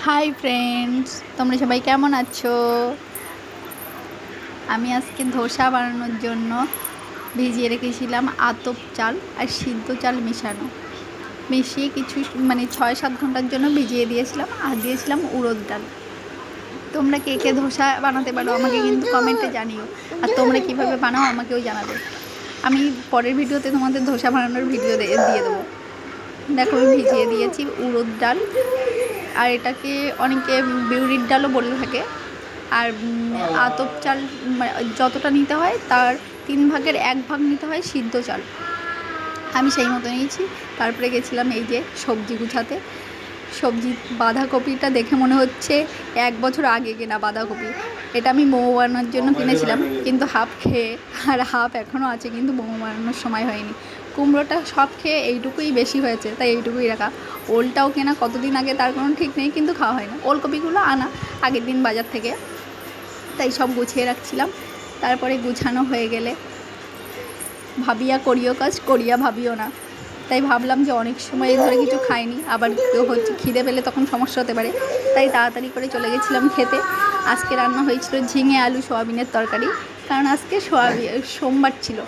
Hi friends, তোমরা সবাই কেমন আছো? আমি আজকে ধোসা বানানোর জন্য ভিজিয়ে রেখেছিলাম আতপ চাল আর সিদ্ধ চাল মিশিয়ে কিছু 6-7 ঘন্টার জন্য ভিজিয়ে দিয়েছিলাম, আর দিয়েছিলাম উড়দ ডাল। তোমরা কে কে ধোসা বানাতে পারো আমাকে কিন্তু কমেন্টে জানিও, আর তোমরা কীভাবে বানাও আমাকেও জানাবে। আমি পরের ভিডিওতে তোমাদের ধোসা বানানোর ভিডিও দিয়ে দেবো। দেখো, আমি ভিজিয়ে দিয়েছি উড়দ ডাল, আর এটাকে অনেকে বিউলির ডালও বলে থাকে। আর আতপ চাল যতটা নিতে হয় তার 1/3 নিতে হয় সিদ্ধ চাল। আমি সেই মতো নিয়েছি। তারপরে গেছিলাম এই যে সবজি গুছাতে। বাঁধাকপিটা দেখে মনে হচ্ছে 1 বছর আগে কেনা বাঁধাকপি। এটা আমি মোমো বানানোর জন্য কিনেছিলাম, কিন্তু হাফ খেয়ে আর হাফ এখনও আছে, কিন্তু মোমো বানানোর সময় হয়নি। কুমড়োটা সব খেয়ে এইটুকুই বেশি হয়েছে, তাই এইটুকুই রাখা। ওলটাও কেনা কতদিন আগে তার কোনো ঠিক নেই, কিন্তু খাওয়া হয় না। ওলকপিগুলো আনা আগের দিন বাজার থেকে, তাই সব গুছিয়ে রাখছিলাম। তারপরে গুছানো হয়ে গেলে ভাবিয়া করিও কাজ, করিয়া ভাবিও না। তাই ভাবলাম যে অনেক সময় ধরে কিছু খাইনি, আবার খিদে পেলে তখন সমস্যা হতে পারে, তাই তাড়াতাড়ি করে চলে গেছিলাম খেতে। আজকে রান্না হয়েছিল ঝিঙে আলু সোয়াবিনের তরকারি, কারণ আজকে সোমবার ছিল,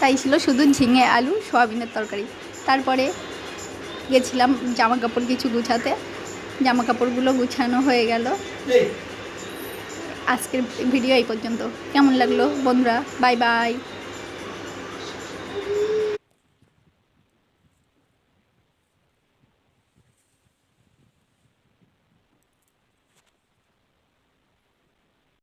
তাই ছিল শুধু ঝিঙে আলু সোয়াবিনের তরকারি। তারপরে গেছিলাম জামা কাপড় কিছু গুছাতে। জামা কাপড়গুলো গুছানো হয়ে গেল। আজকের ভিডিও এই পর্যন্ত। কেমন লাগলো বন্ধুরা? Bye bye.